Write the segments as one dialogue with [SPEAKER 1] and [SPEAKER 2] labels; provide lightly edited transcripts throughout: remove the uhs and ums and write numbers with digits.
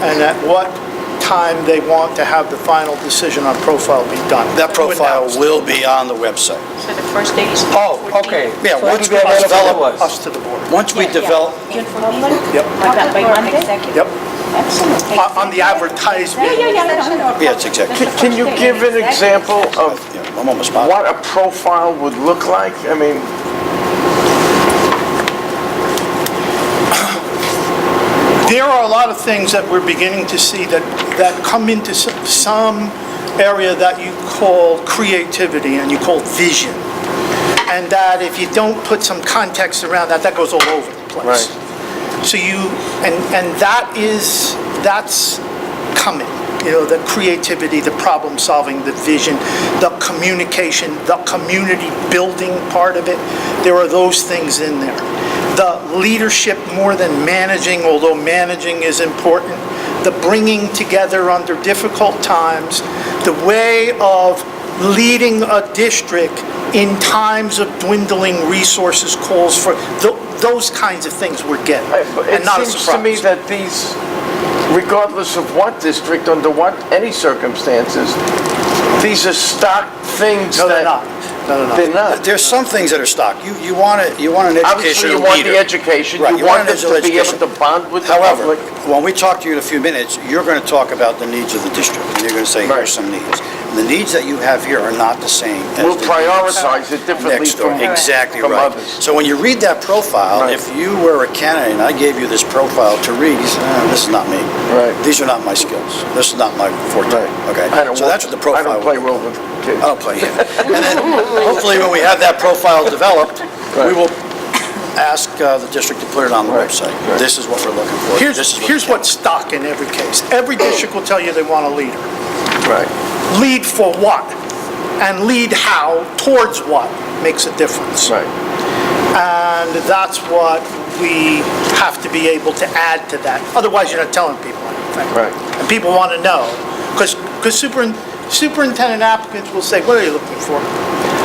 [SPEAKER 1] and at what time they want to have the final decision on profile be done.
[SPEAKER 2] That profile will be on the website.
[SPEAKER 3] So the first date is...
[SPEAKER 4] Oh, okay.
[SPEAKER 2] Yeah,
[SPEAKER 4] So
[SPEAKER 2] once
[SPEAKER 4] it'll
[SPEAKER 2] we
[SPEAKER 4] be available
[SPEAKER 2] develop,
[SPEAKER 4] to us.
[SPEAKER 1] Us to the board.
[SPEAKER 2] once we develop,
[SPEAKER 3] June 14th?
[SPEAKER 1] Yep,
[SPEAKER 3] By Monday?
[SPEAKER 1] yep.
[SPEAKER 3] Excellent.
[SPEAKER 1] On the advertisement.
[SPEAKER 2] yeah, it's exactly.
[SPEAKER 4] Can you give an example of
[SPEAKER 2] Yeah, I'm on the spot.
[SPEAKER 4] what a profile would look like? I mean,
[SPEAKER 1] There are a lot of things that we're beginning to see that come into some area that you call creativity and you call vision. And that if you don't put some context around that, that goes all over the place. So that's coming. You know, the creativity, the problem solving, the vision, the communication, the community building part of it. There are those things in there. The leadership more than managing, although managing is important. The bringing together under difficult times. The way of leading a district in times of dwindling resources calls for those kinds of things we're getting.
[SPEAKER 4] it seems to me that these, regardless of what district, under what, any circumstances, these are stock things
[SPEAKER 1] No,
[SPEAKER 4] that...
[SPEAKER 1] they're not. No, no, no.
[SPEAKER 4] They're not.
[SPEAKER 2] There's some things that are stock. You want an
[SPEAKER 4] Obviously,
[SPEAKER 2] educational
[SPEAKER 4] you want
[SPEAKER 2] leader.
[SPEAKER 4] the education,
[SPEAKER 2] Right,
[SPEAKER 4] you want
[SPEAKER 2] an
[SPEAKER 4] them to be able
[SPEAKER 2] education.
[SPEAKER 4] to bond with the
[SPEAKER 2] However,
[SPEAKER 4] public.
[SPEAKER 2] when we talk to you in a few minutes, you're going to talk about the needs of the district, and you're going to say,
[SPEAKER 4] Right.
[SPEAKER 2] here's some needs. And the needs that you have here are not the same as
[SPEAKER 4] We'll
[SPEAKER 2] the
[SPEAKER 4] prioritize it
[SPEAKER 2] needs
[SPEAKER 4] differently
[SPEAKER 2] next door.
[SPEAKER 4] from
[SPEAKER 2] Exactly
[SPEAKER 4] from
[SPEAKER 2] right.
[SPEAKER 4] others.
[SPEAKER 2] So when you read that profile,
[SPEAKER 4] Right.
[SPEAKER 2] if you were a candidate and I gave you this profile to read, you say, this is not me.
[SPEAKER 4] Right.
[SPEAKER 2] These are not my skills. This is not my forte.
[SPEAKER 4] Right.
[SPEAKER 2] Okay.
[SPEAKER 4] I don't
[SPEAKER 2] So
[SPEAKER 4] want-
[SPEAKER 2] that's what the profile
[SPEAKER 4] I don't play
[SPEAKER 2] will
[SPEAKER 4] well with kids.
[SPEAKER 2] I don't play yet. And then hopefully when we have that profile developed, we
[SPEAKER 4] Right.
[SPEAKER 2] will ask the district to put it on the
[SPEAKER 4] Right,
[SPEAKER 2] website.
[SPEAKER 4] right.
[SPEAKER 2] This is what we're looking for.
[SPEAKER 1] Here's
[SPEAKER 2] This is
[SPEAKER 1] what's stock in every case. Every district will tell you they want a leader.
[SPEAKER 4] Right.
[SPEAKER 1] Lead for what? And lead how, towards what, makes a difference.
[SPEAKER 4] Right.
[SPEAKER 1] And that's what we have to be able to add to that. Otherwise, you're not telling people anything.
[SPEAKER 4] Right.
[SPEAKER 1] And people want to know, because superintendent applicants will say, what are you looking for?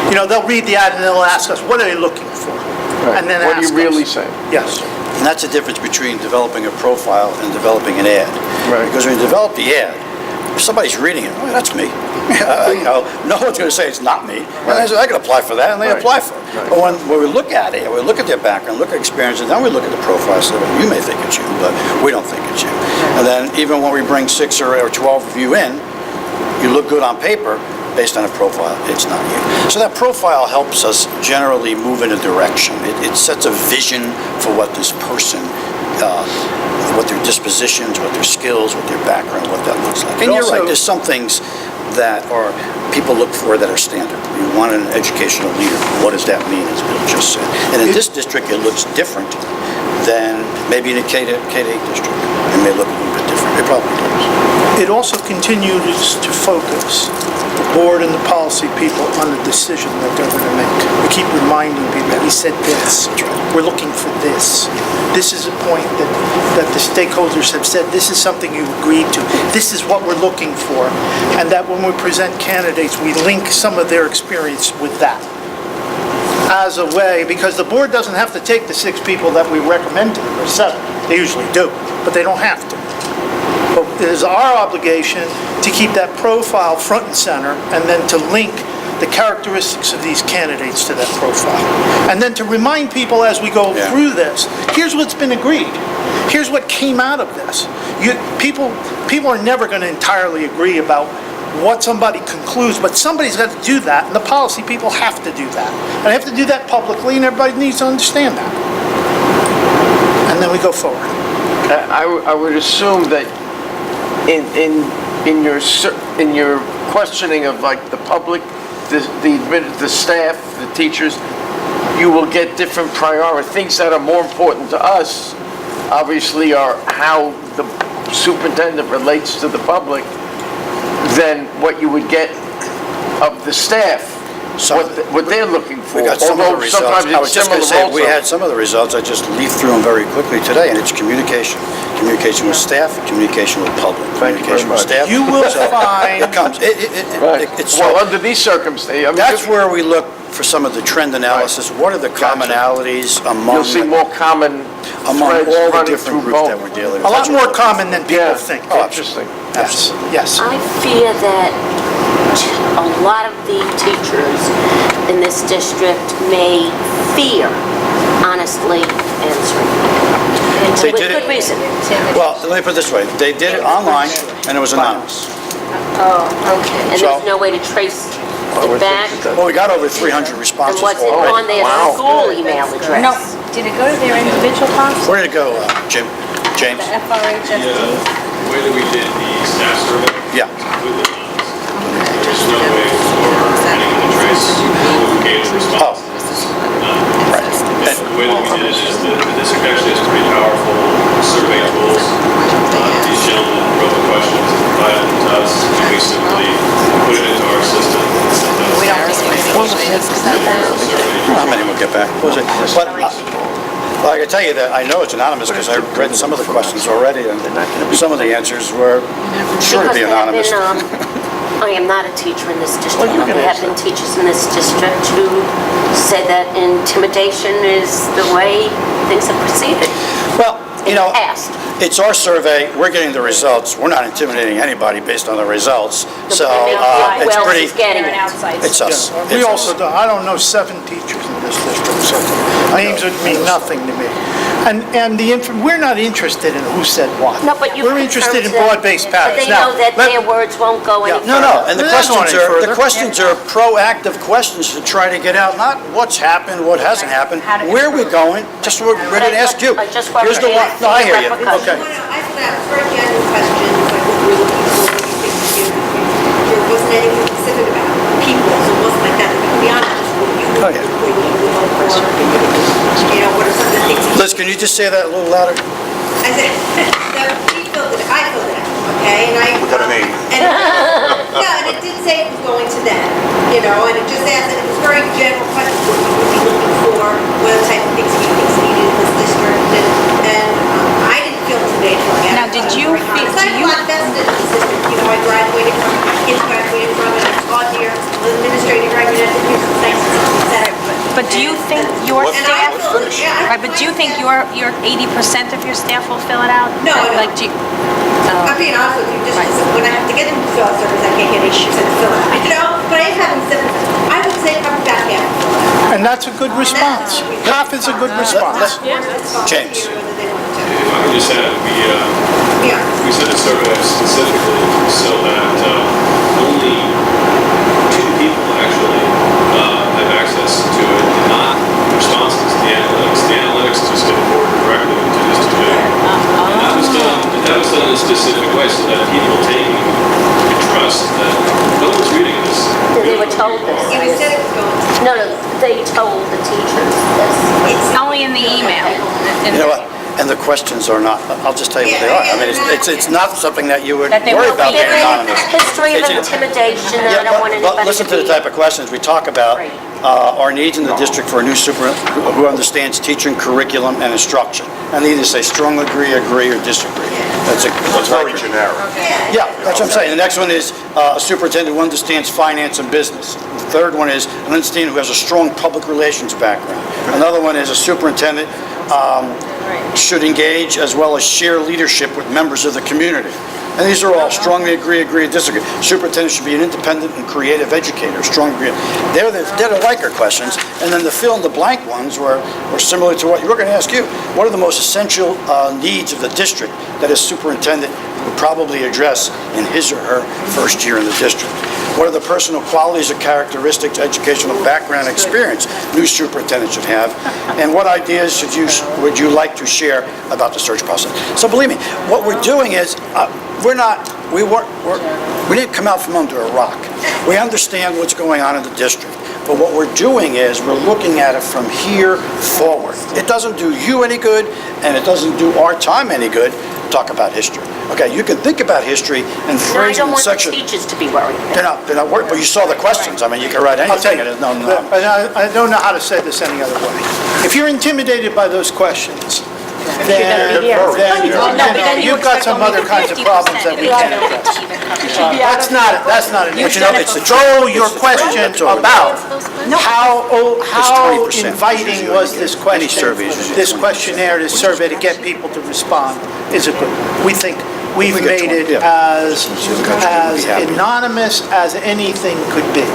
[SPEAKER 1] You know, they'll read the ad and they'll ask us, what are you looking for?
[SPEAKER 4] Right.
[SPEAKER 1] And then
[SPEAKER 4] What are
[SPEAKER 1] ask
[SPEAKER 4] you really
[SPEAKER 1] us.
[SPEAKER 4] saying?
[SPEAKER 1] Yes.
[SPEAKER 2] And that's the difference between developing a profile and developing an ad.
[SPEAKER 4] Right.
[SPEAKER 2] Because when you develop the ad, if somebody's reading it, oh, that's me. You know, no one's going to say it's not me. And they say, I can apply for that, and they
[SPEAKER 4] Right.
[SPEAKER 2] apply for it.
[SPEAKER 4] Right.
[SPEAKER 2] But when we look at it, we look at their background, look at experiences, then we look at the profile, so you may think it's you, but we don't think it's you. And then even when we bring 6 or 12 of you in, you look good on paper, based on a profile, it's not you. So that profile helps us generally move in a direction. It sets a vision for what this person, what their dispositions, what their skills, what their background, what that looks like. And you're right, there's some things that are, people look for that are standard. You want an educational leader. What does that mean, as Bill just said? And in this district, it looks different than maybe in a K-8 district. It may look a little bit different. It probably does.
[SPEAKER 1] It also continues to focus the board and the policy people on the decision that they're going to make. We keep reminding people, we said this, we're looking for this. This is a point that the stakeholders have said, this is something you agreed to. This is what we're looking for. And that when we present candidates, we link some of their experience with that as a way, because the board doesn't have to take the 6 people that we recommend to them, or 7. They usually do, but they don't have to. But it is our obligation to keep that profile front and center, and then to link the characteristics of these candidates to that profile. And then to remind people as we go
[SPEAKER 2] Yeah.
[SPEAKER 1] through this, here's what's been agreed. Here's what came out of this. People are never going to entirely agree about what somebody concludes, but somebody's got to do that, and the policy people have to do that. And they have to do that publicly, and everybody needs to understand that. And then we go forward.
[SPEAKER 4] I would assume that in your questioning of like the public, the staff, the teachers, you will get different priority. Things that are more important to us, obviously, are how the superintendent relates to the public than what you would get of the staff. what they're looking for.
[SPEAKER 2] We got some of the
[SPEAKER 4] Although
[SPEAKER 2] results.
[SPEAKER 4] sometimes
[SPEAKER 2] I was
[SPEAKER 4] it's
[SPEAKER 2] just going
[SPEAKER 4] similar
[SPEAKER 2] to say, we
[SPEAKER 4] also.
[SPEAKER 2] had some of the results, I just leafed through them very quickly today, and it's communication. Communication with staff, communication with public,
[SPEAKER 4] Thank you very
[SPEAKER 2] communication with
[SPEAKER 4] much.
[SPEAKER 2] staff.
[SPEAKER 1] You will
[SPEAKER 2] So,
[SPEAKER 1] find-
[SPEAKER 2] It comes,
[SPEAKER 4] Right.
[SPEAKER 2] it's
[SPEAKER 4] Well,
[SPEAKER 2] so,
[SPEAKER 4] under these circumstances, I mean,
[SPEAKER 2] that's where we look for some of the trend analysis. What are the commonalities
[SPEAKER 4] you'll see
[SPEAKER 2] among
[SPEAKER 4] more common
[SPEAKER 2] all
[SPEAKER 4] threads
[SPEAKER 2] the
[SPEAKER 4] running
[SPEAKER 2] different
[SPEAKER 4] through
[SPEAKER 2] groups that
[SPEAKER 4] both.
[SPEAKER 2] we're dealing with?
[SPEAKER 1] A lot
[SPEAKER 2] That's what
[SPEAKER 1] more
[SPEAKER 2] we're-
[SPEAKER 1] common than people
[SPEAKER 4] Yeah,
[SPEAKER 1] think.
[SPEAKER 4] interesting.
[SPEAKER 1] Yes, yes.
[SPEAKER 5] I fear that a lot of the teachers in this district may fear honestly answering. And
[SPEAKER 2] They
[SPEAKER 5] with
[SPEAKER 2] did
[SPEAKER 5] good
[SPEAKER 2] it-
[SPEAKER 5] reason.
[SPEAKER 2] Well, let me put it this way, they did it online, and it was anonymous.
[SPEAKER 5] And
[SPEAKER 2] So-
[SPEAKER 5] there's no way to trace
[SPEAKER 4] I would
[SPEAKER 5] it back
[SPEAKER 4] think that-
[SPEAKER 2] Well, we got over 300
[SPEAKER 5] and
[SPEAKER 2] responses
[SPEAKER 5] what's
[SPEAKER 2] already.
[SPEAKER 5] on their
[SPEAKER 4] Wow.
[SPEAKER 5] school email address.
[SPEAKER 3] No, did it go to their individual policy?
[SPEAKER 2] Where did it go, Jim? James?
[SPEAKER 3] The FRHSD?
[SPEAKER 6] The way that we did the staff survey
[SPEAKER 2] Yeah.
[SPEAKER 6] is completely anonymous. There's no way for anyone to trace who gave the response.
[SPEAKER 2] Right.
[SPEAKER 6] The way that we did it is that the district actually has pretty powerful survey tools. These gentlemen wrote the questions and provided them to us, and we simply put it into our system.
[SPEAKER 3] We don't
[SPEAKER 2] Well, how many will get back? What was it? But, well, I can tell you that I know it's anonymous because I read some of the questions already, and some of the answers were sure to
[SPEAKER 5] Because
[SPEAKER 2] be
[SPEAKER 5] there have
[SPEAKER 2] anonymous.
[SPEAKER 5] been, I am not a teacher in this district.
[SPEAKER 4] Well, you can
[SPEAKER 5] There have
[SPEAKER 4] answer.
[SPEAKER 5] been teachers in this district who said that intimidation is the way things have proceeded
[SPEAKER 2] Well, you
[SPEAKER 5] in the
[SPEAKER 2] know,
[SPEAKER 5] past.
[SPEAKER 2] it's our survey, we're getting the results, we're not intimidating anybody based on the results, so
[SPEAKER 5] But they
[SPEAKER 2] it's
[SPEAKER 5] well
[SPEAKER 2] pretty,
[SPEAKER 5] is getting
[SPEAKER 3] They're an
[SPEAKER 5] it.
[SPEAKER 3] outside.
[SPEAKER 2] it's us.
[SPEAKER 1] We
[SPEAKER 2] It's
[SPEAKER 1] also,
[SPEAKER 2] us.
[SPEAKER 1] I don't know 7 teachers in this district, so names would mean nothing to me. And we're not interested in who said what.
[SPEAKER 5] No, but you
[SPEAKER 1] We're
[SPEAKER 5] confirmed
[SPEAKER 1] interested in
[SPEAKER 5] that-
[SPEAKER 1] broad-based
[SPEAKER 5] But
[SPEAKER 1] patterns.
[SPEAKER 5] they
[SPEAKER 1] Now,
[SPEAKER 5] know that
[SPEAKER 1] let-
[SPEAKER 5] their words won't go any
[SPEAKER 1] Yeah.
[SPEAKER 5] further.
[SPEAKER 2] No, and the
[SPEAKER 1] We're not going
[SPEAKER 2] questions
[SPEAKER 1] any
[SPEAKER 2] are, the
[SPEAKER 1] further.
[SPEAKER 2] questions are proactive questions to try to get out, not what's happened, what hasn't happened,
[SPEAKER 3] How to
[SPEAKER 2] where are we going, just what we're ready to ask you.
[SPEAKER 5] I just want
[SPEAKER 2] Here's
[SPEAKER 5] to
[SPEAKER 2] the one,
[SPEAKER 5] ask
[SPEAKER 2] no, I
[SPEAKER 5] the
[SPEAKER 2] hear you,
[SPEAKER 5] repercussions.
[SPEAKER 2] okay.
[SPEAKER 7] I thought that was a very genuine question, like what we're looking for, what you think there wasn't anything specific about people, so it wasn't like that. To be honest, just what you
[SPEAKER 2] Oh,
[SPEAKER 7] would
[SPEAKER 2] yeah.
[SPEAKER 7] what you would look for, what are some of the things?
[SPEAKER 2] Liz, can you just say that a little louder?
[SPEAKER 7] I said, that we filled it, I filled it out, okay, and I.
[SPEAKER 8] Without a name.
[SPEAKER 7] No, and it did say it was going to them, and it just asked, and it was very general questions, what you would be looking for, what type of things you think is needed in this district, and I didn't feel intimidated filling it out.
[SPEAKER 3] Now, did you feel-
[SPEAKER 7] Because
[SPEAKER 3] do
[SPEAKER 7] I'm
[SPEAKER 3] you-
[SPEAKER 7] not vested in this district, I graduated from it, my kids graduated from it, I taught here, was administrative director, I've been here since 1967.
[SPEAKER 3] But do you think your
[SPEAKER 7] And I
[SPEAKER 3] staff,
[SPEAKER 7] filled it, yeah.
[SPEAKER 3] right, but do you think your 80% of your staff will fill it out?
[SPEAKER 7] No, I don't.
[SPEAKER 3] Like, do you?
[SPEAKER 7] I'm being honest with you, just when I have to get into the fill out service, I can't get 80% to fill out, but I haven't said, I would say probably about half.
[SPEAKER 1] And that's a good response. Half is a good response.
[SPEAKER 2] James.
[SPEAKER 7] Whether they want to.
[SPEAKER 6] If I could just add,
[SPEAKER 7] Yeah.
[SPEAKER 6] we sent a survey specifically so that only 2 people actually have access to it, and not responses to the analytics. The analytics just get forwarded directly to District 2. And that was done in a specific way so that people taking it can trust that no one's reading this.
[SPEAKER 5] They were told this.
[SPEAKER 7] Yeah, we said it was going to.
[SPEAKER 5] No, they told the teachers this.
[SPEAKER 3] It's only in the email.
[SPEAKER 2] You know what? And the questions are not, I'll just tell you what they are. I mean, it's not something that you would
[SPEAKER 3] That they
[SPEAKER 2] worry
[SPEAKER 3] will
[SPEAKER 2] about
[SPEAKER 3] be
[SPEAKER 2] being
[SPEAKER 5] Given
[SPEAKER 2] anonymous.
[SPEAKER 5] history of
[SPEAKER 2] It's-
[SPEAKER 5] intimidation, I
[SPEAKER 2] Yeah,
[SPEAKER 5] don't want anybody
[SPEAKER 2] but listen to the
[SPEAKER 5] be-
[SPEAKER 2] type of questions we talk about.
[SPEAKER 5] Right.
[SPEAKER 2] Our needs in the district for a new super who understands teaching, curriculum, and instruction. And they either say strongly agree, or disagree. That's
[SPEAKER 8] Very generic.
[SPEAKER 2] Yeah, that's what I'm saying. The next one is a superintendent who understands finance and business. The third one is an understanding who has a strong public relations background. Another one is a superintendent should engage as well as share leadership with members of the community. And these are all strongly agree, disagree. Superintendent should be an independent and creative educator, strong agree. They're the liker questions. And then the fill in the blank ones were similar to what you were going to ask you. What are the most essential needs of the district that a superintendent would probably address in his or her first year in the district? What are the personal qualities or characteristics, educational background, experience new superintendent should have? And what ideas would you like to share about the search process? So believe me, what we're doing is, we didn't come out from under a rock. We understand what's going on in the district. But what we're doing is we're looking at it from here forward. It doesn't do you any good, and it doesn't do our time any good talk about history. Okay, you can think about history and
[SPEAKER 5] No, I
[SPEAKER 2] phrase it
[SPEAKER 5] don't
[SPEAKER 2] in
[SPEAKER 5] want the
[SPEAKER 2] such a...
[SPEAKER 5] teachers to be worried.
[SPEAKER 2] They're not worried, but you saw the questions. I mean, you can write
[SPEAKER 1] I'll tell
[SPEAKER 2] anything,
[SPEAKER 1] you,
[SPEAKER 2] and there's no...
[SPEAKER 1] but I don't know how to say this any other way. If you're intimidated by those questions, then, you've got some other kinds of problems that we can't address. That's not an issue.
[SPEAKER 2] You know, it's the
[SPEAKER 1] Joel, your
[SPEAKER 2] it's the
[SPEAKER 1] question
[SPEAKER 2] trend.
[SPEAKER 1] about how
[SPEAKER 2] 20%
[SPEAKER 1] inviting
[SPEAKER 2] usually.
[SPEAKER 1] was this
[SPEAKER 2] Any
[SPEAKER 1] question,
[SPEAKER 2] survey is usually
[SPEAKER 1] this
[SPEAKER 2] 20%.
[SPEAKER 1] questionnaire, this survey to get people to respond is a good, we think we've
[SPEAKER 2] We get
[SPEAKER 1] made it
[SPEAKER 2] 20, yeah.
[SPEAKER 1] as
[SPEAKER 2] We'll be happy.
[SPEAKER 1] anonymous as anything could be.